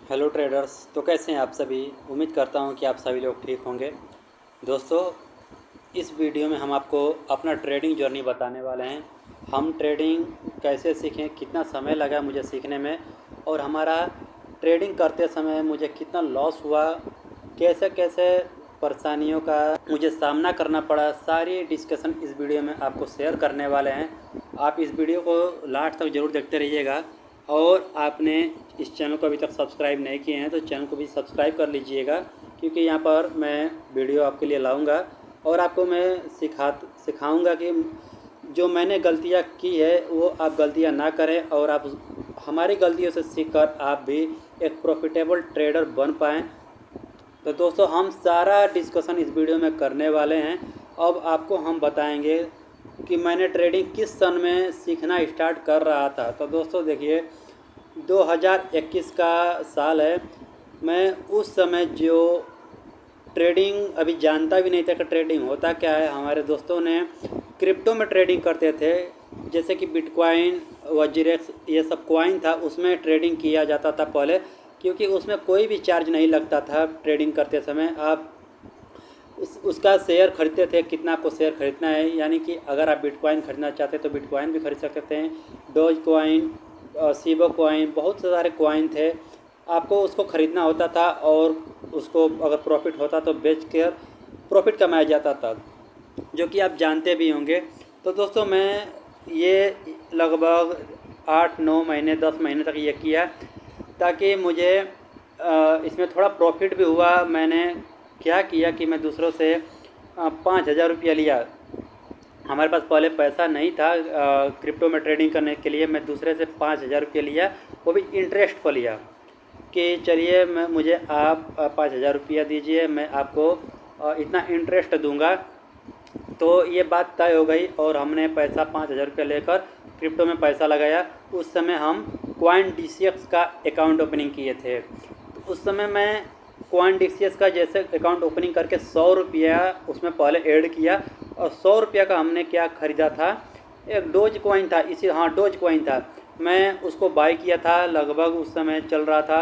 Hello traders. तो कैसे हैं आप सभी। उम्मीद करता हूं कि आप सभी लोग ठीक होंगे। दोस्तों, इस वीडियो में हम आपको अपना ट्रेडिंग जर्नी बताने वाले हैं। हम ट्रेडिंग कैसे सीखें, कितना समय लगा मुझे सीखने में, और हमारा ट्रेडिंग करते समय मुझे कितना लॉस हुआ, कैसे कैसे परेशानियों का मुझे सामना करना पड़ा, सारी डिस्कशन इस वीडियो में आपको शेयर करने वाले हैं। आप इस वीडियो को लास्ट तक ज़रूर देखते रहिएगा। और आपने इस चैनल को अभी तक सब्सक्राइब नहीं किए हैं तो चैनल को भी सब्सक्राइब कर लीजिएगा, क्योंकि यहाँ पर मैं वीडियो आपके लिए लाऊंगा और आपको मैं सिखाऊंगा कि जो मैंने गलतियाँ की है वो आप गलतियाँ ना करें, और आप हमारी गलतियों से सीखकर आप भी एक प्रॉफिटेबल ट्रेडर बन पाएँ। तो दोस्तों, हम सारा डिस्कशन इस वीडियो में करने वाले हैं। अब आपको हम बताएंगे कि मैंने ट्रेडिंग किस सन में सीखना स्टार्ट कर रहा था। तो दोस्तों देखिए, 2021 का साल है। मैं उस समय जो ट्रेडिंग अभी जानता भी नहीं था कि ट्रेडिंग होता क्या है। हमारे दोस्तों ने क्रिप्टो में ट्रेडिंग करते थे, जैसे कि बिटकॉइन, वजीरेक्स, ये सब कॉइन था, उसमें ट्रेडिंग किया जाता था पहले, क्योंकि उसमें कोई भी चार्ज नहीं लगता था। ट्रेडिंग करते समय आप उसका शेयर खरीदते थे, कितना आपको शेयर खरीदना है। यानी कि अगर आप बिटकॉइन खरीदना चाहते हैं तो बिटकॉइन भी खरीद सकते हैं, डोज कॉइन, सीबो कॉइन, बहुत से सारे कॉइन थे। आपको उसको ख़रीदना होता था और उसको अगर प्रॉफिट होता तो बेच कर प्रॉफिट कमाया जाता था, जो कि आप जानते भी होंगे। तो दोस्तों, मैं ये लगभग 8-9 महीने 10 महीने तक ये किया, ताकि मुझे इसमें थोड़ा प्रॉफिट भी हुआ। मैंने क्या किया कि मैं दूसरों से 5,000 रुपया लिया। हमारे पास पहले पैसा नहीं था क्रिप्टो में ट्रेडिंग करने के लिए। मैं दूसरे से 5,000 रुपये लिया, वो भी इंटरेस्ट पर लिया, कि चलिए मुझे आप 5,000 रुपया दीजिए, मैं आपको इतना इंटरेस्ट दूंगा। तो ये बात तय हो गई और हमने पैसा 5,000 रुपया लेकर क्रिप्टो में पैसा लगाया। उस समय हम CoinDCX का अकाउंट ओपनिंग किए थे। तो उस समय मैं CoinDCX का जैसे अकाउंट ओपनिंग करके 100 रुपया उसमें पहले ऐड किया, और 100 रुपया का हमने क्या ख़रीदा था, एक डोज कॉइन था, डोज कॉइन था। मैं उसको बाई किया था, लगभग उस समय चल रहा था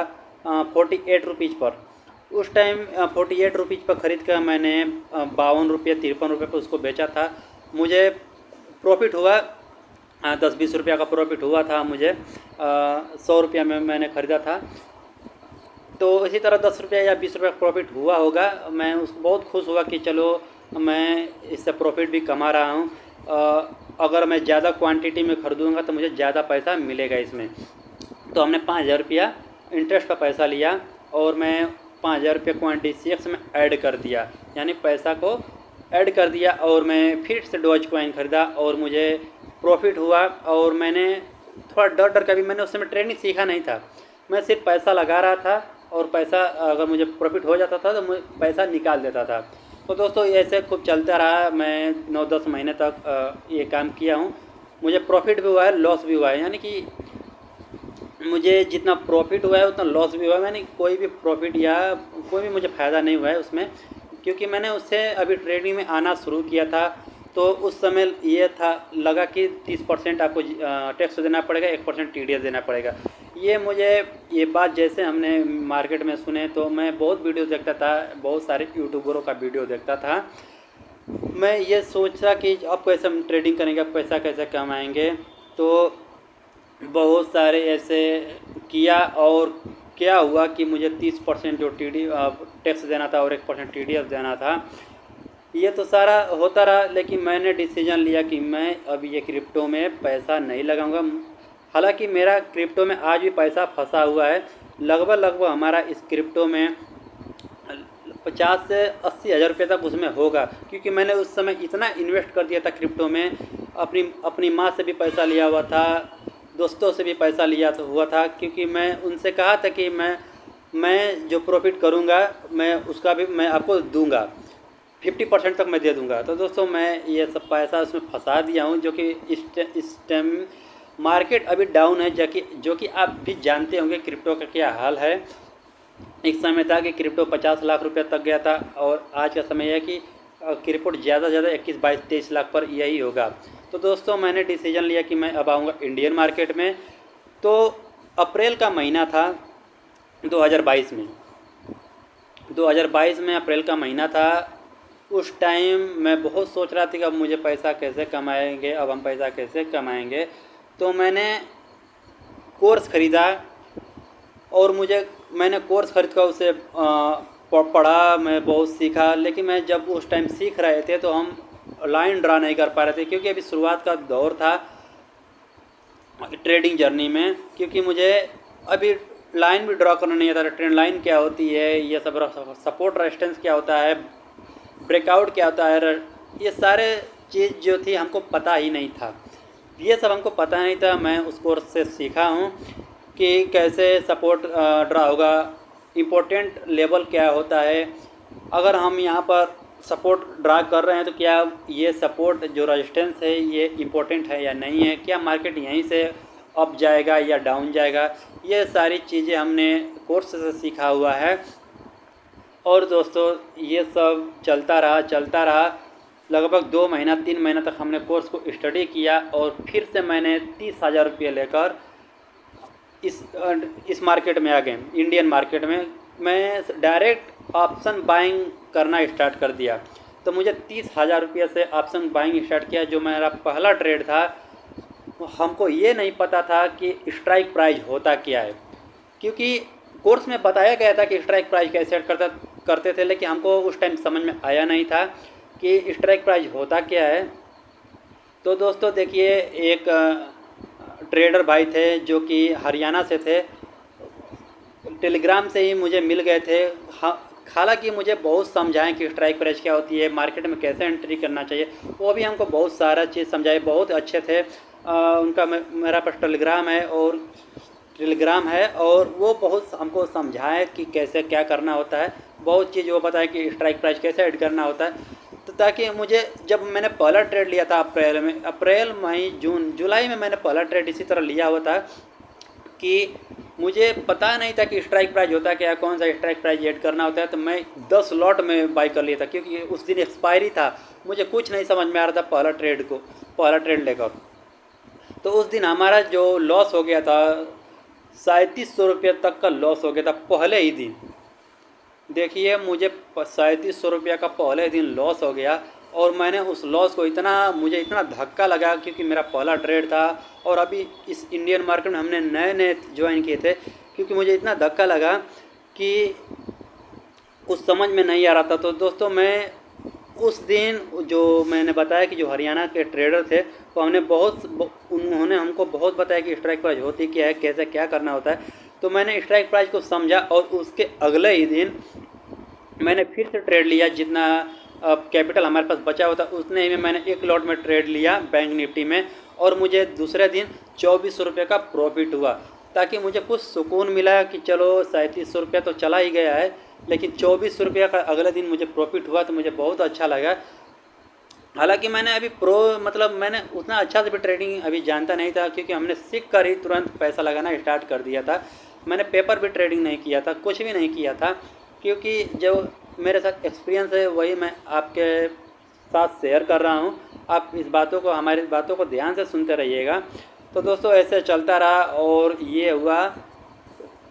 48 रुपीज़ पर। उस टाइम 48 रुपीज़ पर ख़रीद कर मैंने 52 रुपये 53 रुपये पर उसको बेचा था। मुझे प्रॉफिट हुआ 10-20 रुपया का प्रॉफिट हुआ था मुझे। 100 रुपया में मैंने ख़रीदा था, तो इसी तरह 10 रुपया या 20 रुपया का प्रॉफिट हुआ होगा। मैं उसको बहुत खुश हुआ कि चलो मैं इससे प्रॉफिट भी कमा रहा हूँ। अगर मैं ज़्यादा क्वांटिटी में ख़रीदूँगा तो मुझे ज़्यादा पैसा मिलेगा इसमें। तो हमने 5,000 रुपया इंटरेस्ट का पैसा लिया और मैं 5,000 रुपये CoinDCX में ऐड कर दिया, यानी पैसा को ऐड कर दिया, और मैं फिर से डॉज कॉइन ख़रीदा और मुझे प्रॉफिट हुआ। और मैंने थोड़ा डर डर के, भी मैंने उस समय ट्रेडिंग सीखा नहीं था, मैं सिर्फ पैसा लगा रहा था, और पैसा अगर मुझे प्रॉफिट हो जाता था तो मैं पैसा निकाल देता था। तो दोस्तों, ऐसे खूब चलता रहा। मैं 9-10 महीने तक ये काम किया हूँ। मुझे प्रॉफिट भी हुआ है, लॉस भी हुआ है, यानी कि मुझे जितना प्रॉफिट हुआ है उतना लॉस भी हुआ है। मैंने कोई भी प्रॉफिट या कोई भी मुझे फ़ायदा नहीं हुआ है उसमें, क्योंकि मैंने उससे अभी ट्रेडिंग में आना शुरू किया था। तो उस समय ये था, लगा कि 30% आपको टैक्स देना पड़ेगा, 1% TDS देना पड़ेगा। ये बात जैसे हमने मार्केट में सुने, तो मैं बहुत वीडियो देखता था, बहुत सारे यूट्यूबरों का वीडियो देखता था। मैं ये सोचा कि अब कैसे हम ट्रेडिंग करेंगे, अब पैसा कैसे कमाएंगे। तो बहुत सारे ऐसे किया, और क्या हुआ कि मुझे 30% जो टैक्स देना था और 1% TDS देना था, ये तो सारा होता रहा। लेकिन मैंने डिसीजन लिया कि मैं अब ये क्रिप्टो में पैसा नहीं लगाऊंगा। हालांकि मेरा क्रिप्टो में आज भी पैसा फंसा हुआ है। लगभग हमारा इस क्रिप्टो में 50 से 80 हज़ार रुपये तक उसमें होगा, क्योंकि मैंने उस समय इतना इन्वेस्ट कर दिया था क्रिप्टो में। अपनी माँ से भी पैसा लिया हुआ था, दोस्तों से भी पैसा लिया हुआ था, क्योंकि मैं उनसे कहा था कि मैं जो प्रॉफिट करूँगा मैं उसका भी मैं आपको दूँगा, 50% तक मैं दे दूँगा। तो दोस्तों, मैं ये सब पैसा उसमें फंसा दिया हूँ, जो कि इस टाइम मार्केट अभी डाउन है, जो कि आप भी जानते होंगे क्रिप्टो का क्या हाल है। एक समय था कि क्रिप्टो 50 लाख रुपये तक गया था, और आज का समय है कि क्रिप्टो ज़्यादा से ज़्यादा 21, 22, 23 लाख पर यही होगा। तो दोस्तों, मैंने डिसीजन लिया कि मैं अब आऊँगा इंडियन मार्केट में। तो अप्रैल का महीना था, 2022 में 2022 में अप्रैल का महीना था। उस टाइम मैं बहुत सोच रहा था कि अब मुझे पैसा कैसे कमाएंगे, अब हम पैसा कैसे कमाएंगे। तो मैंने कोर्स ख़रीदा और मैंने कोर्स ख़रीद कर उसे पढ़ा, मैं बहुत सीखा। लेकिन मैं जब उस टाइम सीख रहे थे तो हम लाइन ड्रा नहीं कर पा रहे थे, क्योंकि अभी शुरुआत का दौर था ट्रेडिंग जर्नी में। क्योंकि मुझे अभी लाइन भी ड्रा करना नहीं आता था, ट्रेंड लाइन क्या होती है, ये सब सपोर्ट रेजिस्टेंस क्या होता है, ब्रेकआउट क्या होता है, ये सारे चीज़ जो थी हमको पता ही नहीं था। ये सब हमको पता नहीं था। मैं उस कोर्स से सीखा हूँ कि कैसे सपोर्ट ड्रा होगा, इम्पोर्टेंट लेवल क्या होता है, अगर हम यहाँ पर सपोर्ट ड्रा कर रहे हैं तो क्या ये सपोर्ट जो रेजिस्टेंस है ये इम्पोर्टेंट है या नहीं है, क्या मार्केट यहीं से अप जाएगा या डाउन जाएगा। ये सारी चीज़ें हमने कोर्स से सीखा हुआ है। और दोस्तों ये सब चलता रहा लगभग 2 महीना 3 महीना तक हमने कोर्स को स्टडी किया। और फिर से मैंने 30,000 रुपये लेकर इस मार्केट में आ गए, इंडियन मार्केट में। मैं डायरेक्ट ऑप्शन बाइंग करना स्टार्ट कर दिया। तो मुझे 30,000 रुपये से ऑप्शन बाइंग स्टार्ट किया, जो मेरा पहला ट्रेड था। हमको ये नहीं पता था कि स्ट्राइक प्राइस होता क्या है, क्योंकि कोर्स में बताया गया था कि स्ट्राइक प्राइस कैसे सेट करते थे, लेकिन हमको उस टाइम समझ में आया नहीं था कि स्ट्राइक प्राइस होता क्या है। तो दोस्तों देखिए, एक ट्रेडर भाई थे जो कि हरियाणा से थे, टेलीग्राम से ही मुझे मिल गए थे। हालांकि मुझे बहुत समझाएं कि स्ट्राइक प्राइस क्या होती है, मार्केट में कैसे एंट्री करना चाहिए, वो भी हमको बहुत सारा चीज़ समझाए, बहुत अच्छे थे। उनका मेरा पास टेलीग्राम है और वो बहुत हमको समझाए कि कैसे क्या करना होता है। बहुत चीज़ वो बताए कि स्ट्राइक प्राइस कैसे ऐड करना होता है। तो ताकि मुझे, जब मैंने पहला ट्रेड लिया था अप्रैल मई जून जुलाई में मैंने पहला ट्रेड इसी तरह लिया हुआ था कि मुझे पता नहीं था कि स्ट्राइक प्राइस होता क्या है, कौन सा स्ट्राइक प्राइस ऐड करना होता है। तो मैं 10 लॉट में बाई कर लिया था, क्योंकि उस दिन एक्सपायरी था। मुझे कुछ नहीं समझ में आ रहा था पहला ट्रेड लेकर। तो उस दिन हमारा जो लॉस हो गया था 3700 रुपये तक का लॉस हो गया था पहले ही दिन। देखिए, मुझे 3700 रुपये का पहले दिन लॉस हो गया। और मैंने उस लॉस को मुझे इतना धक्का लगा, क्योंकि मेरा पहला ट्रेड था और अभी इस इंडियन मार्केट में हमने नए ज्वाइन किए थे। क्योंकि मुझे इतना धक्का लगा कि कुछ समझ में नहीं आ रहा था। तो दोस्तों, मैं उस दिन जो मैंने बताया कि जो हरियाणा के ट्रेडर थे, तो उन्होंने हमको बहुत बताया कि स्ट्राइक प्राइस होती क्या है, कैसे क्या करना होता है। तो मैंने स्ट्राइक प्राइस को समझा और उसके अगले ही दिन मैंने फिर से ट्रेड लिया। जितना कैपिटल हमारे पास बचा हुआ था उतने ही में मैंने एक लॉट में ट्रेड लिया बैंक निफ्टी में, और मुझे दूसरे दिन 2400 रुपये का प्रॉफिट हुआ। ताकि मुझे कुछ सुकून मिला कि चलो 3700 रुपया तो चला ही गया है, लेकिन 2400 रुपये का अगले दिन मुझे प्रॉफिट हुआ, तो मुझे बहुत अच्छा लगा। हालांकि मैंने अभी मैंने उतना अच्छा से भी ट्रेडिंग अभी जानता नहीं था, क्योंकि हमने सीख कर ही तुरंत पैसा लगाना स्टार्ट कर दिया था। मैंने पेपर भी ट्रेडिंग नहीं किया था, कुछ भी नहीं किया था, क्योंकि जो मेरे साथ एक्सपीरियंस है वही मैं आपके साथ शेयर कर रहा हूँ। आप हमारी बातों को ध्यान से सुनते रहिएगा। तो दोस्तों, ऐसे चलता रहा और ये हुआ।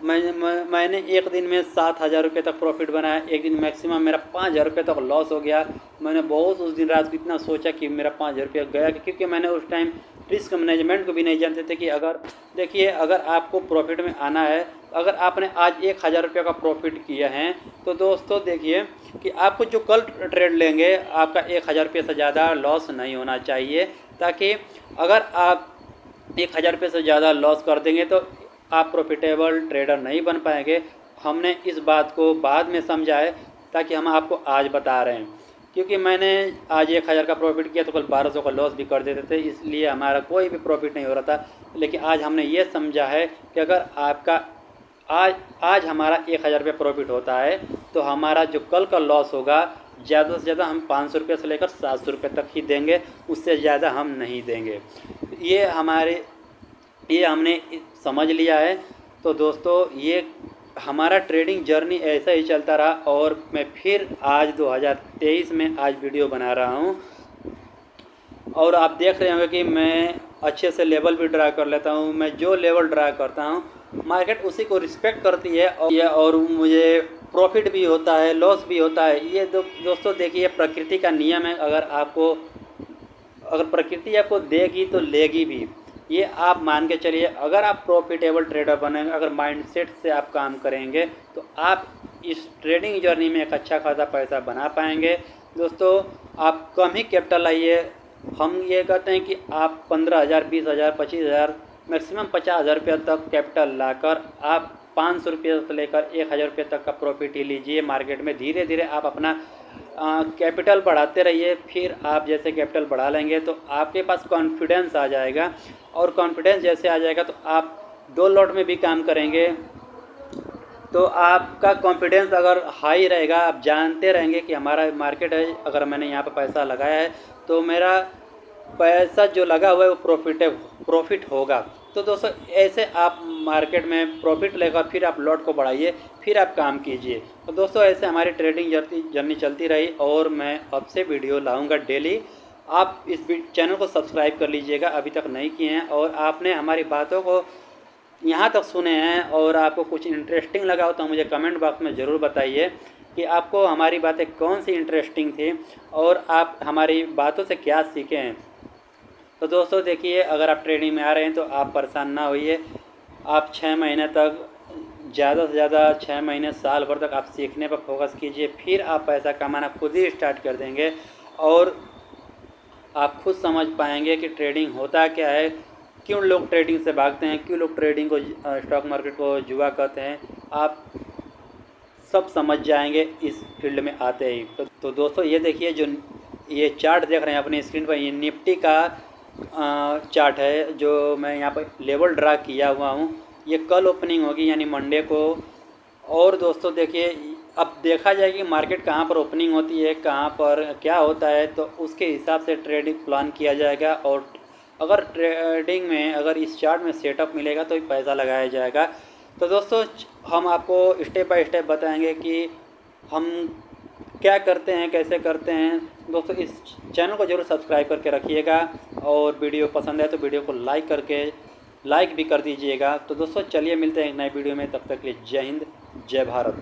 मैंने एक दिन में 7,000 रुपये तक प्रॉफिट बनाया। एक दिन मैक्सिमम मेरा 5,000 रुपये तक लॉस हो गया। मैंने बहुत उस दिन रात को इतना सोचा कि मेरा 5,000 रुपये गया, क्योंकि मैंने उस टाइम रिस्क मैनेजमेंट को भी नहीं जानते थे कि अगर आपको प्रॉफिट में आना है, अगर आपने आज 1,000 रुपये का प्रॉफिट किया है, तो दोस्तों देखिए कि आपको जो कल ट्रेड लेंगे आपका 1,000 रुपये से ज़्यादा लॉस नहीं होना चाहिए। ताकि अगर आप 1,000 रुपये से ज़्यादा लॉस कर देंगे तो आप प्रॉफिटेबल ट्रेडर नहीं बन पाएंगे। हमने इस बात को बाद में समझा है, ताकि हम आपको आज बता रहे हैं। क्योंकि मैंने आज 1,000 का प्रॉफिट किया तो कल 1,200 का लॉस भी कर देते थे, इसलिए हमारा कोई भी प्रॉफिट नहीं हो रहा था। लेकिन आज हमने ये समझा है कि अगर आपका आज हमारा 1,000 रुपये प्रॉफिट होता है, तो हमारा जो कल का लॉस होगा ज़्यादा से ज़्यादा हम 500 रुपये से लेकर 700 रुपये तक ही देंगे, उससे ज़्यादा हम नहीं देंगे। ये हमने समझ लिया है। तो दोस्तों, ये हमारा ट्रेडिंग जर्नी ऐसा ही चलता रहा। और मैं फिर आज 2023 में आज वीडियो बना रहा हूँ, और आप देख रहे होंगे कि मैं अच्छे से लेवल भी ड्रा कर लेता हूँ। मैं जो लेवल ड्रा करता हूँ मार्केट उसी को रिस्पेक्ट करती है और मुझे प्रॉफिट भी होता है, लॉस भी होता है। ये दोस्तों देखिए प्रकृति का नियम है। अगर प्रकृति आपको देगी तो लेगी भी, ये आप मान के चलिए। अगर आप प्रॉफिटेबल ट्रेडर बनेंगे, अगर माइंडसेट से आप काम करेंगे तो आप इस ट्रेडिंग जर्नी में एक अच्छा खासा पैसा बना पाएंगे। दोस्तों आप कम ही कैपिटल लाइए। हम ये कहते हैं कि आप 15,000, 20,000, 25,000, मैक्सिमम 50,000 रुपये तक कैपिटल लाकर आप 500 रुपये से लेकर 1,000 रुपये तक का प्रॉफिट ही लीजिए मार्केट में। धीरे धीरे आप अपना कैपिटल बढ़ाते रहिए। फिर आप जैसे कैपिटल बढ़ा लेंगे तो आपके पास कॉन्फिडेंस आ जाएगा, और कॉन्फिडेंस जैसे आ जाएगा तो आप 2 लॉट में भी काम करेंगे। तो आपका कॉन्फिडेंस अगर हाई रहेगा, आप जानते रहेंगे कि हमारा मार्केट है, अगर मैंने यहाँ पर पैसा लगाया है तो मेरा पैसा जो लगा हुआ है वो प्रॉफिट होगा। तो दोस्तों ऐसे आप मार्केट में प्रॉफिट लेकर फिर आप लॉट को बढ़ाइए, फिर आप काम कीजिए। तो दोस्तों ऐसे हमारी ट्रेडिंग जर्नी चलती रही, और मैं अब से वीडियो लाऊंगा डेली। आप इस चैनल को सब्सक्राइब कर लीजिएगा अभी तक नहीं किए हैं, और आपने हमारी बातों को यहाँ तक सुने हैं और आपको कुछ इंटरेस्टिंग लगा हो तो मुझे कमेंट बॉक्स में ज़रूर बताइए कि आपको हमारी बातें कौन सी इंटरेस्टिंग थी और आप हमारी बातों से क्या सीखे हैं। तो दोस्तों देखिए, अगर आप ट्रेडिंग में आ रहे हैं तो आप परेशान ना होइए। आप 6 महीने तक, ज़्यादा से ज़्यादा 6 महीने, साल भर तक आप सीखने पर फोकस कीजिए। फिर आप पैसा कमाना खुद ही स्टार्ट कर देंगे, और आप खुद समझ पाएंगे कि ट्रेडिंग होता क्या है, क्यों लोग ट्रेडिंग से भागते हैं, क्यों लोग ट्रेडिंग को, स्टॉक मार्केट को जुआ कहते हैं। आप सब समझ जाएंगे इस फील्ड में आते ही। तो दोस्तों ये देखिए, जो ये चार्ट देख रहे हैं अपनी स्क्रीन पर, ये निफ्टी का चार्ट है जो मैं यहाँ पर लेवल ड्रा किया हुआ हूँ। ये कल ओपनिंग होगी यानी मंडे को। और दोस्तों देखिए, अब देखा जाए कि मार्केट कहाँ पर ओपनिंग होती है, कहाँ पर क्या होता है, तो उसके हिसाब से ट्रेडिंग प्लान किया जाएगा। और अगर ट्रेडिंग में अगर इस चार्ट में सेटअप मिलेगा तो ही पैसा लगाया जाएगा। तो दोस्तों हम आपको स्टेप बाय स्टेप बताएंगे कि हम क्या करते हैं, कैसे करते हैं। दोस्तों इस चैनल को ज़रूर सब्सक्राइब करके रखिएगा, और वीडियो पसंद है तो वीडियो को लाइक भी कर दीजिएगा। तो दोस्तों चलिए मिलते हैं एक नए वीडियो में, तब तक के लिए जय हिंद, जय भारत।